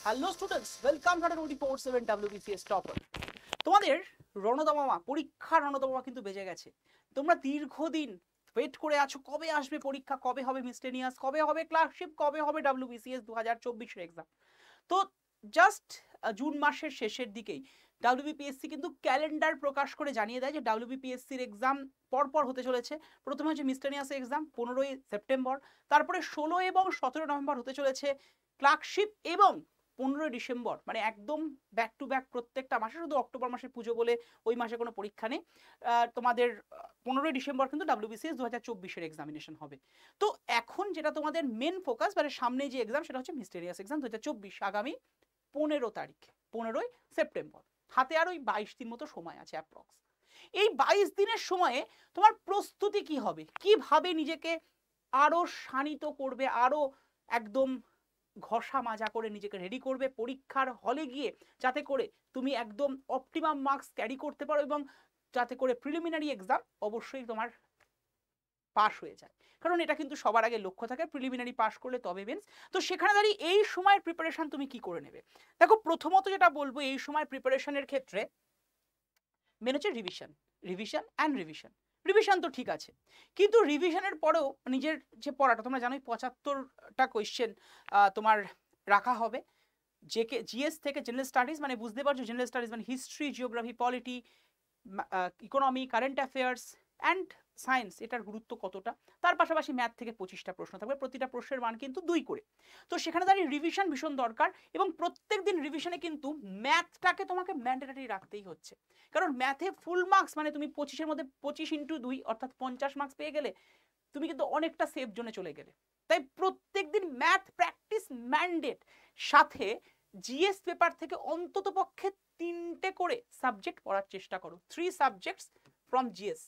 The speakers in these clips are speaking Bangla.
Hello students, welcome to 24/7 WBCS topper. তোমাদের রণদমা পরীক্ষা রণদমা কিন্তু বেজে গেছে। তোমরা দীর্ঘদিন ওয়েট করে আছো কবে আসবে পরীক্ষা, কবে হবে মিসটেনিয়াস, কবে হবে ক্লার্কশিপ, কবে হবে WBCS 2024 এর এক্সাম। তো জাস্ট জুন মাসের শেষের দিকেই WBPSC কিন্তু ক্যালেন্ডার প্রকাশ করে জানিয়ে দেয় যে WBPSCর এক্সাম পরপর হতে চলেছে। প্রথমে হচ্ছে মিসটেনিয়াস এক্সাম 15ই সেপ্টেম্বর, তারপরে 16 এবং 17 নভেম্বর হতে চলেছে ক্লার্কশিপ, এবং 15 ডিসেম্বর মানে একদম ব্যাক টু ব্যাক প্রত্যেকটা মাসে, শুধু অক্টোবর মাসের পুজো বলে ওই মাসে কোনো পরীক্ষা নেই। তোমাদের 15 ডিসেম্বর কিন্তু WBCS 2024-এর এক্সামিনেশন হবে। তো এখন যেটা তোমাদের মেন ফোকাস, মানে সামনে যে এক্সাম সেটা হচ্ছে মিস্টেরিয়াস এক্সাম 2024, আগামী 15 তারিখ, 15ই সেপ্টেম্বর। হাতে আর ওই 22 দিন মতো সময় আছে অ্যাপ্রক্স। এই 22 দিনের সময়ে তোমার প্রস্তুতি কি হবে, কিভাবে নিজেকে আরো শানিত করবে, আরো একদম ঘষা মাজা করে নিজেকে রেডি করবে পরীক্ষার হলে গিয়ে, যাতে করে তুমি একদম অপটিমাম মার্কস ক্যারি করতে পারো এবং যাতে করে প্রিলিমিনারি এক্সাম অবশ্যই তোমার পাস হয়ে যায়। কারণ এটা কিন্তু সবার আগে লক্ষ্য থাকে, প্রিলিমিনারি পাস করলে তবে মেন্স। তো সেখানে দাঁড়িয়ে এই সময়ের প্রিপারেশন তুমি কি করে নেবে? দেখো, প্রথমত যেটা বলবো এই সময় প্রিপারেশনের ক্ষেত্রে মেন হচ্ছে revision, revision and revision. Revision তো ঠিক আছে, কিন্তু রিভিশনের পরেও নিজের যে পড়াটা, তোমরা জানোই 75টা কোয়েশ্চেন তোমার রাখা হবে। জিএস থেকে জেনারেল স্টাডিজ, মানে বুঝতে পারছো জেনারেল স্টাডিজ মানে history, geography, polity, economy, current affairs and science, এটার গুরুত্ব কতটা। তার পাশাপাশি ম্যাথ থেকে 25টা প্রশ্ন থাকবে, প্রতিটা প্রশ্নের মান কিন্তু 2 করে। তো সেখানে দাঁড়িয়ে রিভিশন ভীষণ দরকার, এবং প্রত্যেক দিন রিভিশনে কিন্তু ম্যাথটাকে তোমাকে ম্যান্ডেটরি রাখতেই হচ্ছে। কারণ ম্যাথে ফুল মার্কস মানে তুমি 25-এর মধ্যে 25 × 2 অর্থাৎ 50 মার্কস পেয়ে গেলে তুমি কিন্তু অনেকটা সেফ জোনে চলে গেলে। তাই প্রত্যেক দিন ম্যাথ প্র্যাকটিস ম্যান্ডেট। সাথে জিএস পেপার থেকে অন্তত পক্ষে 3টে করে সাবজেক্ট পড়ার চেষ্টা করো, 3 সাবজেক্টস ফ্রম জিএস।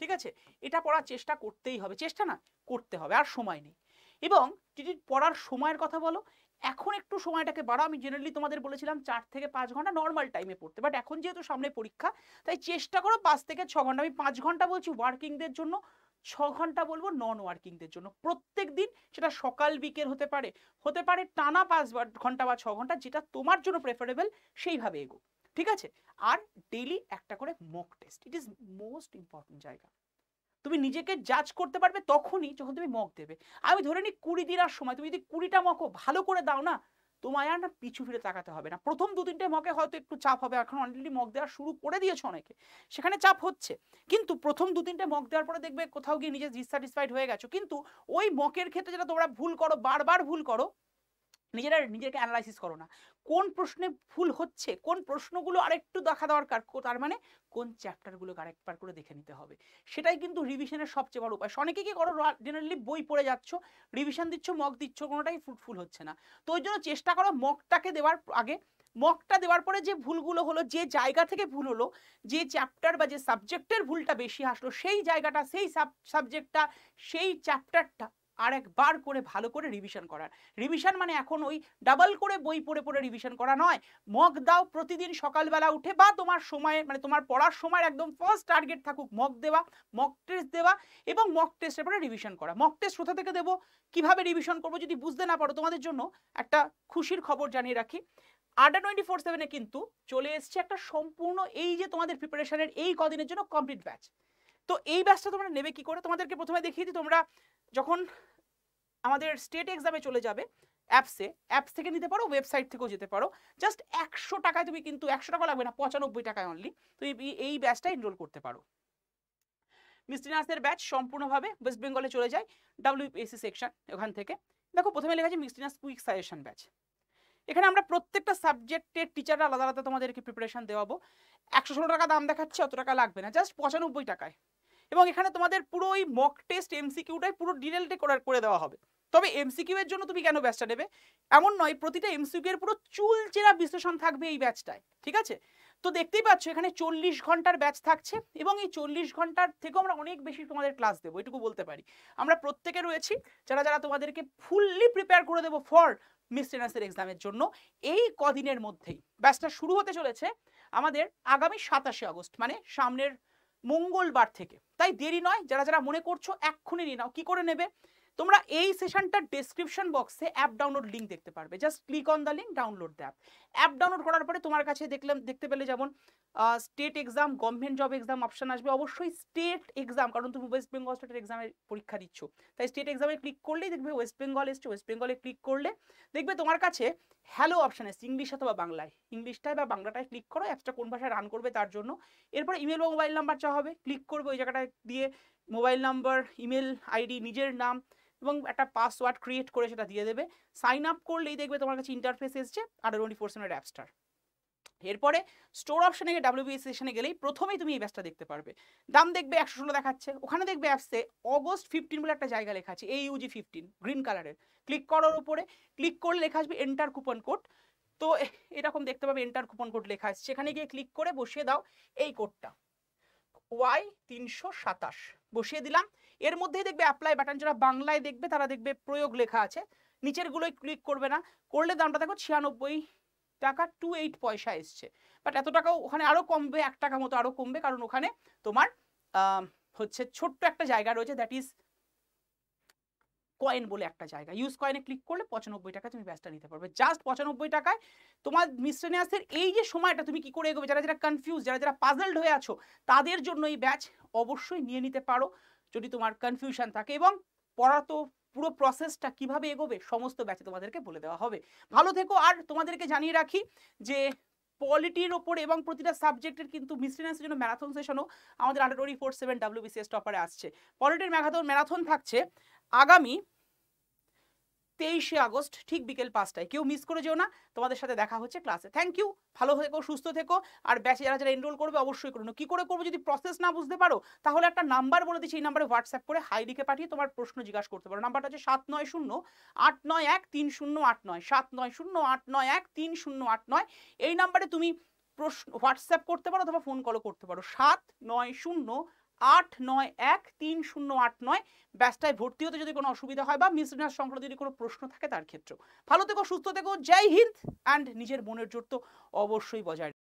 ঠিক আছে, এটা পড়ার চেষ্টা করতেই হবে, চেষ্টা না করতে হবে, আর সময় নেই। এবং যদি পড়ার সময়ের কথা বলো, এখন একটু সময়টাকে বাড়াও। আমি জেনারেলি তোমাদের বলেছিলাম 4 থেকে 5 ঘন্টা নর্মাল টাইমে পড়তে, বাট এখন যেহেতু সামনে পরীক্ষা তাই চেষ্টা করো 5 থেকে 6 ঘন্টা। আমি 5 ঘন্টা বলছি ওয়ার্কিংদের জন্য, 6 ঘন্টা বলবো নন ওয়ার্কিংদের জন্য। প্রত্যেক দিন সেটা সকাল বিকেল হতে পারে, হতে পারে টানা 5 ঘন্টা বা 6 ঘন্টা, যেটা তোমার জন্য প্রেফারেবল সেইভাবে এগো। ঠিক আছে, আর ডেইলি একটা করে mock test, it is most important জায়গা। তুমি নিজেকে জাজ করতে পারবে তখনই যখন তুমি মক দেবে। আমি ধরে নিই 20 দিনের সময় তুমি যদি 20টা মকও ভালো করে দাও না, তোমায় আর না পিছু ফিরে তাকাতে হবে না। প্রথম 2-3টে মকে হয়তো একটু চাপ হবে, এখন অলরেডি মক দেওয়া শুরু করে দিয়েছে অনেকে, সেখানে চাপ হচ্ছে। কিন্তু প্রথম 2-3টে মক দেওয়ার পরে দেখবে কোথাও গিয়ে নিজে ডিসস্যাটিসফাইড হয়ে গেছো। কিন্তু ওই মকের ক্ষেত্রে যেটা তোমরা ভুল করো, বারবার ভুল করো, নিজেকে অ্যানালাইসিস করো না কোন প্রশ্নে ভুল হচ্ছে, কোন প্রশ্নগুলো আরেকটু দেখা দরকার, তার মানে কোন চ্যাপ্টারগুলোকে আরেকবার করে দেখে নিতে হবে। সেটাই কিন্তু রিভিশনের সবচেয়ে বড় উপায়। অনেকে কি করো, জেনারেলি বই পড়ে যাচ্ছ, রিভিশন দিচ্ছ, মক দিচ্ছ, কোনোটাই ফ্রুটফুল হচ্ছে না। তো ওই জন্য চেষ্টা করো মকটাকে দেওয়ার আগে, মকটা দেওয়ার পরে যে ভুলগুলো হলো, যে জায়গা থেকে ভুল হলো, যে চ্যাপ্টার বা যে সাবজেক্টের ভুলটা বেশি আসলো, সেই জায়গাটা, সেই সাবজেক্টটা, সেই চ্যাপ্টারটা আরেকবার করে ভালো করে রিভিশন করার। রিভিশন মানে এখন ওই ডাবল করে বই পড়ে পড়ে রিভিশন করা নয়। মক দাও প্রতিদিন সকালবেলা উঠে, বা তোমার সময়ে মানে তোমার পড়ার সময় একদম ফার্স্ট টার্গেট থাকুক মক দেওয়া, মক টেস্ট দেওয়া, এবং মক টেস্টের পরে রিভিশন করা। মক টেস্ট কোথা থেকে দেবো, কিভাবে রিভিশন করবো যদি বুঝতে না পারো, তোমাদের জন্য একটা খুশির খবর জানিয়ে রাখি। আড্ডা 24/7-এ কিন্তু চলে এসছে একটা সম্পূর্ণ এই যে তোমাদের প্রিপারেশনের এই কদিনের জন্য কমপ্লিট ব্যাচ। তো এই ব্যাচটা তোমরা নেবে কি করে, তোমাদেরকে প্রথমে দেখিয়ে দিই। তোমরা যখন আমাদের স্টেট এক্সামে চলে যাবে, অ্যাপস থেকে নিতে পারো, ওয়েবসাইট থেকেও যেতে পারো। জাস্ট 100 টাকায় তুমি কিন্তু, 100 টাকা লাগবে না, 95 টাকায় অনলি তুমি এই ব্যাচটা এনরোল করতে পারো। মিস্টিনাসের ব্যাচ সম্পূর্ণভাবে ওয়েস্ট বেঙ্গলে চলে যায়, WPSC সেকশন ওখান থেকে। দেখো প্রথমে লেখা আছে মিস্টিনাস কুইক সাজেশন ব্যাচ। এখানে আমরা প্রত্যেকটা সাবজেক্টের টিচাররা আলাদা আলাদা তোমাদেরকে প্রিপারেশন দেওয়াবো। 116 টাকা দাম দেখাচ্ছে, অত টাকা লাগবে না, জাস্ট 95 টাকায়। এবং এখানে তোমাদের পুরো ওই মক টেস্ট MCQটাই পুরো ডিটেলটে করে দেওয়া হবে। তবে MCQ এর জন্য তুমি কেন ব্যাচটা নেবে এমন নয়, প্রতিটা MCQ এর পুরো চুলচেরা বিশ্লেষণ থাকবে এই ব্যাচটায়। ঠিক আছে, তো দেখতেই পাচ্ছ এখানে 40 ঘন্টার ব্যাচ থাকছে, এবং এই 40 ঘন্টার থেকেও আমরা অনেক বেশি তোমাদের ক্লাস দেবো, এটুকু বলতে পারি। আমরা প্রত্যেকে রয়েছি যারা যারা তোমাদেরকে ফুললি প্রিপেয়ার করে দেবো ফর মিস্টেনাসের এক্সামের জন্য। এই কদিনের মধ্যেই ব্যাচটা শুরু হতে চলেছে আমাদের আগামী 27শে আগস্ট, মানে সামনের মঙ্গলবার থেকে। তাই দেরি নয়, যারা যারা মনে করছো এক্ষুনি নিয়ে নাও। কি করে নেবে, তোমরা এই সেশনটার ডেসক্রিপশন বক্সে অ্যাপ ডাউনলোড লিঙ্ক দেখতে পারবে, just click on the link, download the app. App download করার পরে তোমার কাছে দেখতে পেলে যেমন state exam, government job exam option আসবে, অবশ্যই স্টেট এক্সাম, কারণ তুমি ওয়েস্ট বেঙ্গল স্টেটের এক্সামের পরীক্ষা দিচ্ছ, তাই স্টেট এক্সামে ক্লিক করলেই দেখবে ওয়েস্ট বেঙ্গল এসছে, ওয়েস্ট বেঙ্গলে ক্লিক করলে দেখবে তোমার কাছে হ্যালো অপশন এসছে, ইংলিশ অথবা বাংলায়, ইংলিশটায় বা বাংলাটায় ক্লিক করো, অ্যাপসটা কোন ভাষায় রান করবে তার জন্য। এরপর ইমেল বা মোবাইল নাম্বার চাওয়া হবে, ক্লিক করবে ওই জায়গাটায় দিয়ে মোবাইল নাম্বার, ইমেল আইডি, নিজের নাম এবং একটা পাসওয়ার্ড ক্রিয়েট করে সেটা দিয়ে দেবে। সাইন আপ করলেই দেখবে তোমার কাছে ইন্টারফেস এসছে Under24/7 অ্যাপসটার। এরপরে স্টোর অপশনে গিয়ে WBS সেশনে গেলেই প্রথমেই তুমি এই ব্যাচটা দেখতে পারবে। দাম দেখবে 116 দেখাচ্ছে, ওখানে দেখবে অ্যাপসে অগস্ট 15 বলে একটা জায়গা লেখা আছে, AUG 15 গ্রিন কালারের, ক্লিক করার উপরে ক্লিক করলে লেখা আসবে এন্টার কুপন কোড। তো এরকম দেখতে পাবে এন্টার কুপন কোড লেখা আছে, সেখানে গিয়ে ক্লিক করে বসিয়ে দাও এই কোডটা Y327 বসিয়ে দিলাম। এর মধ্যেই দেখবে অ্যাপ্লাই বাটন, যারা বাংলায় দেখবে তারা দেখবে প্রয়োগ লেখা আছে, নিচের গুলোই ক্লিক করবে না, করলে দামটা দেখো 96 টাকা 28 পয়সা এসছে। বাট এত টাকাও ওখানে আরো কমবে, 1 টাকা মতো আরো কমবে, কারণ ওখানে তোমার হচ্ছে ছোট্ট একটা জায়গা রয়েছে, দ্যাট ইজ কয়েন বলে একটা জায়গা, ইউজ কয়েনে ক্লিক করলে 95 টাকা তুমি ব্যাচটা নিতে পারবে, জাস্ট 95 টাকায়। তোমার মিসলেনিয়াসের এই যে সময়টা তুমি কি করে এগোবে, যারা যারা কনফিউজ, যারা যারা পাজলড হয়ে আছো তাদের জন্য এই ব্যাচ অবশ্যই নিয়ে নিতে পারো যদি তোমার কনফিউশন থাকে, এবং পড়া তো পুরো প্রসেসটা কিভাবে এগোবে সমস্ত ব্যাচে তোমাদেরকে বলে দেওয়া হবে। ভালো থেকো। আর তোমাদেরকে জানিয়ে রাখি যে পলিটির ওপর এবং প্রতিটা সাবজেক্টের কিন্তু মিসলেনিয়াসের জন্য ম্যারাথন সেশনও আমাদের Under24/7 WBCS টপারে আসছে। পলিটির ম্যারাথন থাকছে আগামী 23শে আগস্ট ঠিক বিকেল 5টায়, কেউ মিস করে যেও না। তোমাদের সাথে দেখা হচ্ছে ক্লাসে। থ্যাংক ইউ, ভালো থেকো, সুস্থ থেকো। আর ব্যাচে যারা যারা এনরোল করবে অবশ্যই করুন। কি করে করবো যদি প্রসেস না বুঝতে পারো, তাহলে একটা নাম্বার বলে দিচ্ছি, এই নাম্বারে হোয়াটসঅ্যাপ করে হাই লিখে পাঠিয়ে তোমার প্রশ্ন জিজ্ঞাসা করতে পারো। নাম্বারটা হচ্ছে 7908913089, 7908913089। এই নাম্বারে তুমি প্রশ্ন হোয়াটসঅ্যাপ করতে পারো অথবা ফোন কলও করতে পারো, 7908913089। ব্যাচটায় ভর্তি হতে যদি কোনো অসুবিধা হয় বা মিসলেনিয়াস সংক্রান্ত যদি কোনো প্রশ্ন থাকে তার ক্ষেত্রেও। ভালো থেকো, সুস্থ থেকো, জয় হিন্দ। অ্যান্ড নিজের মনের জোর তো অবশ্যই বজায়